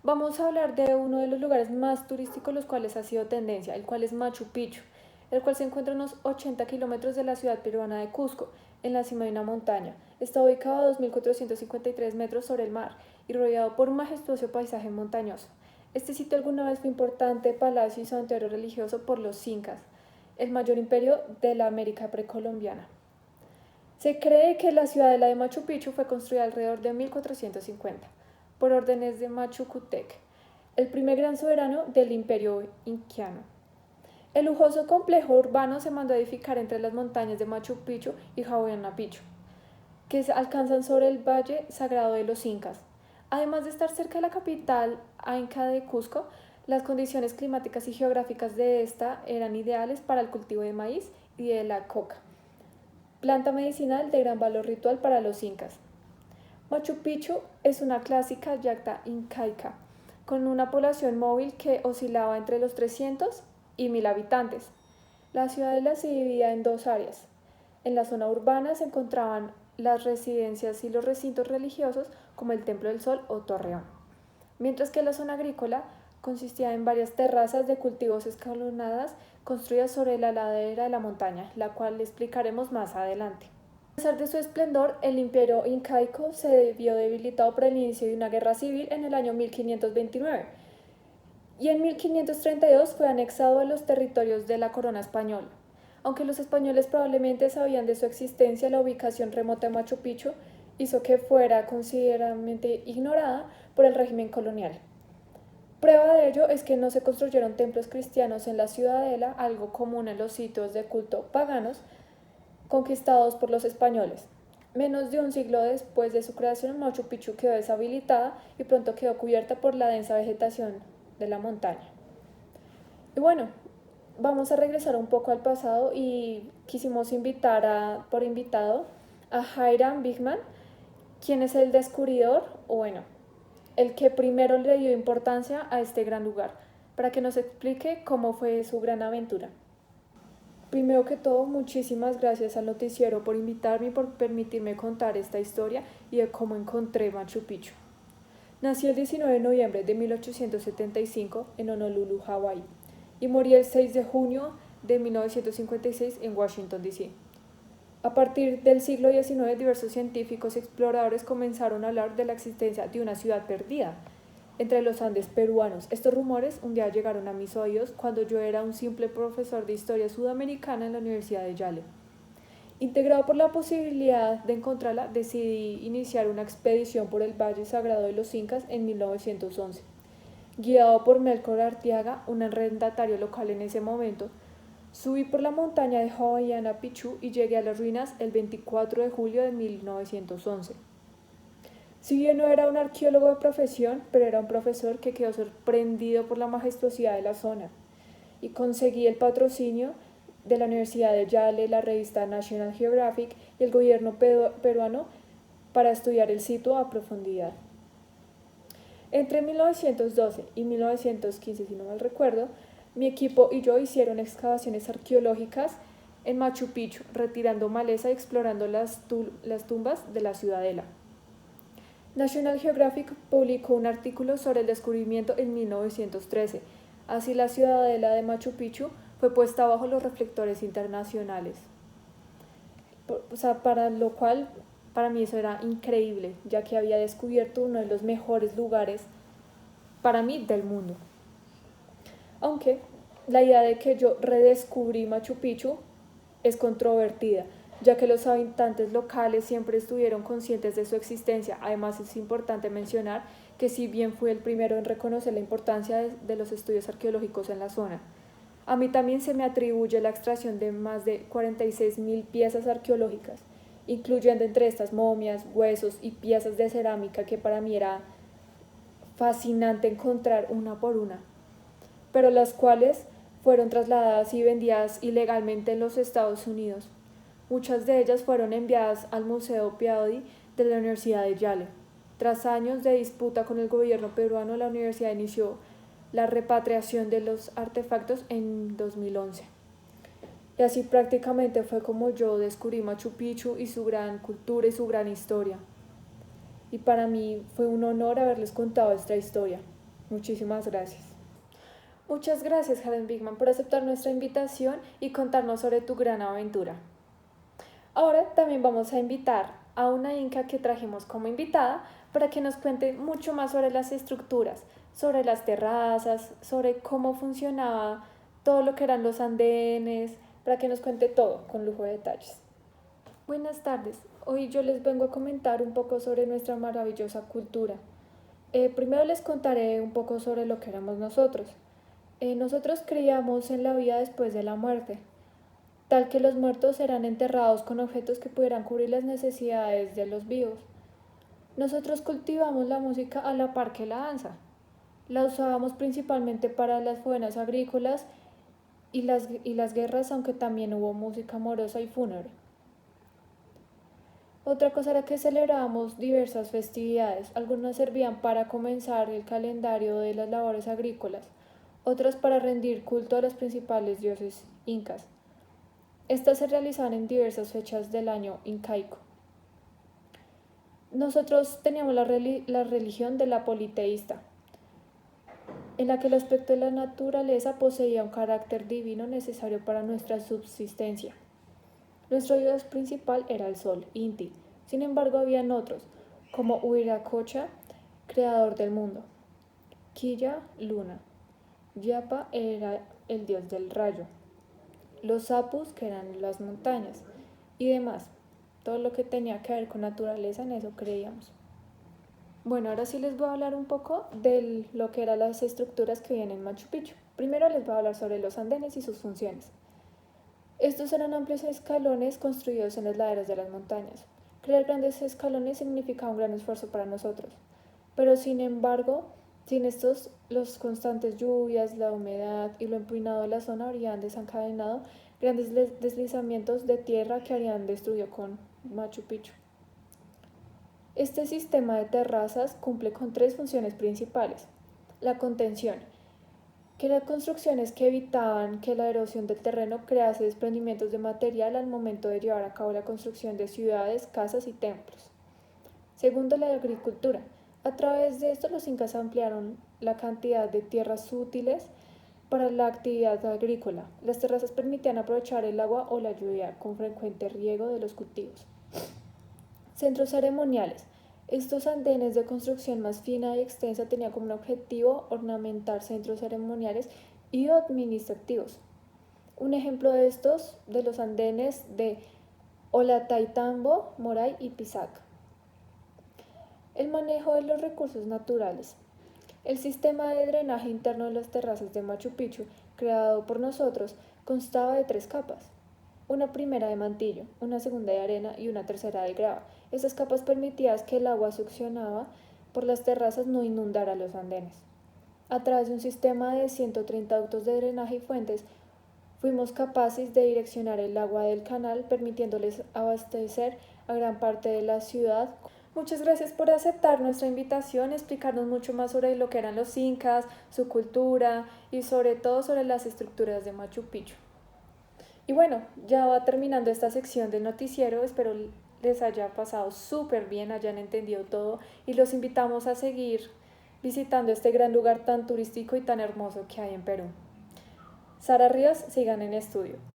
Vamos a hablar de uno de los lugares más turísticos, los cuales ha sido tendencia, el cual es Machu Picchu, el cual se encuentra a unos 80 kilómetros de la ciudad peruana de Cusco, en la cima de una montaña. Está ubicado a 2.453 metros sobre el mar y rodeado por un majestuoso paisaje montañoso. Este sitio alguna vez fue importante palacio y santuario religioso por los incas, el mayor imperio de la América precolombiana. Se cree que la ciudadela de Machu Picchu fue construida alrededor de 1450 por órdenes de Machu Cutec, el primer gran soberano del imperio inquiano. El lujoso complejo urbano se mandó a edificar entre las montañas de Machu Picchu y Huayna Picchu, que se alcanzan sobre el valle sagrado de los incas. Además de estar cerca de la capital inca de Cusco, las condiciones climáticas y geográficas de esta eran ideales para el cultivo de maíz y de la coca, planta medicinal de gran valor ritual para los incas. Machu Picchu es una clásica yacta incaica, con una población móvil que oscilaba entre los 300 y 1000 habitantes. La ciudadela se dividía en dos áreas. En la zona urbana se encontraban las residencias y los recintos religiosos como el Templo del Sol o Torreón, mientras que la zona agrícola consistía en varias terrazas de cultivos escalonadas construidas sobre la ladera de la montaña, la cual explicaremos más adelante. A pesar de su esplendor, el imperio incaico se vio debilitado por el inicio de una guerra civil en el año 1529 y en 1532 fue anexado a los territorios de la corona española. Aunque los españoles probablemente sabían de su existencia, la ubicación remota de Machu Picchu hizo que fuera considerablemente ignorada por el régimen colonial. Prueba de ello es que no se construyeron templos cristianos en la ciudadela, algo común en los sitios de culto paganos conquistados por los españoles. Menos de un siglo después de su creación, Machu Picchu quedó deshabilitada y pronto quedó cubierta por la densa vegetación de la montaña. Y bueno, vamos a regresar un poco al pasado y quisimos invitar por invitado a Hiram Bigman, quien es el descubridor, o bueno, el que primero le dio importancia a este gran lugar, para que nos explique cómo fue su gran aventura. Primero que todo, muchísimas gracias al noticiero por invitarme y por permitirme contar esta historia y de cómo encontré Machu Picchu. Nací el 19 de noviembre de 1875 en Honolulu, Hawái, y morí el 6 de junio de 1956 en Washington, D.C. A partir del siglo XIX, diversos científicos y exploradores comenzaron a hablar de la existencia de una ciudad perdida entre los Andes peruanos. Estos rumores un día llegaron a mis oídos cuando yo era un simple profesor de historia sudamericana en la Universidad de Yale. Integrado por la posibilidad de encontrarla, decidí iniciar una expedición por el Valle Sagrado de los Incas en 1911. Guiado por Melchor Arteaga, un arrendatario local en ese momento, subí por la montaña de Huayna Picchu y llegué a las ruinas el 24 de julio de 1911. Si bien no era un arqueólogo de profesión, pero era un profesor que quedó sorprendido por la majestuosidad de la zona y conseguí el patrocinio de la Universidad de Yale, la revista National Geographic y el gobierno peruano para estudiar el sitio a profundidad. Entre 1912 y 1915, si no mal recuerdo, mi equipo y yo hicieron excavaciones arqueológicas en Machu Picchu, retirando maleza y explorando las tumbas de la ciudadela. National Geographic publicó un artículo sobre el descubrimiento en 1913. Así la ciudadela de Machu Picchu fue puesta bajo los reflectores internacionales. Para lo cual, para mí eso era increíble, ya que había descubierto uno de los mejores lugares, para mí, del mundo. Aunque la idea de que yo redescubrí Machu Picchu es controvertida, ya que los habitantes locales siempre estuvieron conscientes de su existencia. Además, es importante mencionar que si bien fui el primero en reconocer la importancia de los estudios arqueológicos en la zona, a mí también se me atribuye la extracción de más de 46.000 piezas arqueológicas, incluyendo entre estas momias, huesos y piezas de cerámica que para mí era fascinante encontrar una por una, pero las cuales fueron trasladadas y vendidas ilegalmente en los Estados Unidos. Muchas de ellas fueron enviadas al Museo Piauí de la Universidad de Yale. Tras años de disputa con el gobierno peruano, la universidad inició la repatriación de los artefactos en 2011. Y así prácticamente fue como yo descubrí Machu Picchu y su gran cultura y su gran historia. Y para mí fue un honor haberles contado esta historia. Muchísimas gracias. Muchas gracias, Karen Bigman, por aceptar nuestra invitación y contarnos sobre tu gran aventura. Ahora también vamos a invitar a una inca que trajimos como invitada para que nos cuente mucho más sobre las estructuras, sobre las terrazas, sobre cómo funcionaba todo lo que eran los andenes, para que nos cuente todo con lujo de detalles. Buenas tardes, hoy yo les vengo a comentar un poco sobre nuestra maravillosa cultura. Primero les contaré un poco sobre lo que éramos nosotros. Nosotros creíamos en la vida después de la muerte, tal que los muertos serán enterrados con objetos que pudieran cubrir las necesidades de los vivos. Nosotros cultivamos la música a la par que la danza. La usábamos principalmente para las faenas agrícolas y las guerras, aunque también hubo música amorosa y fúnebre. Otra cosa era que celebrábamos diversas festividades. Algunas servían para comenzar el calendario de las labores agrícolas, otras para rendir culto a los principales dioses incas. Estas se realizaban en diversas fechas del año incaico. Nosotros teníamos la religión de la politeísta, en la que el aspecto de la naturaleza poseía un carácter divino necesario para nuestra subsistencia. Nuestro dios principal era el sol, Inti. Sin embargo, habían otros, como Huiracocha, creador del mundo, Quilla, luna, Yapa era el dios del rayo, los Apus, que eran las montañas, y demás. Todo lo que tenía que ver con naturaleza, en eso creíamos. Bueno, ahora sí les voy a hablar un poco de lo que eran las estructuras que vienen en Machu Picchu. Primero les voy a hablar sobre los andenes y sus funciones. Estos eran amplios escalones construidos en las laderas de las montañas. Crear grandes escalones significaba un gran esfuerzo para nosotros, pero sin embargo, sin estos, las constantes lluvias, la humedad y lo empinado de la zona habrían desencadenado grandes deslizamientos de tierra que habrían destruido con Machu Picchu. Este sistema de terrazas cumple con tres funciones principales. La contención, que eran construcciones que evitaban que la erosión del terreno crease desprendimientos de material al momento de llevar a cabo la construcción de ciudades, casas y templos. Segundo, la agricultura. A través de esto, los incas ampliaron la cantidad de tierras útiles para la actividad agrícola. Las terrazas permitían aprovechar el agua o la lluvia con frecuente riego de los cultivos. Centros ceremoniales. Estos andenes de construcción más fina y extensa tenían como un objetivo ornamentar centros ceremoniales y administrativos. Un ejemplo de estos, de los andenes de Ollantaytambo, Moray y Pisac. El manejo de los recursos naturales. El sistema de drenaje interno de las terrazas de Machu Picchu, creado por nosotros, constaba de 3 capas. Una primera de mantillo, una segunda de arena y una tercera de grava. Estas capas permitían que el agua succionada por las terrazas no inundara los andenes. A través de un sistema de 130 ductos de drenaje y fuentes, fuimos capaces de direccionar el agua del canal, permitiéndoles abastecer a gran parte de la ciudad. Muchas gracias por aceptar nuestra invitación, explicarnos mucho más sobre lo que eran los incas, su cultura y sobre todo sobre las estructuras de Machu Picchu. Y bueno, ya va terminando esta sección del noticiero, espero les haya pasado súper bien, hayan entendido todo y los invitamos a seguir visitando este gran lugar tan turístico y tan hermoso que hay en Perú. Sara Ríos, sigan en estudio.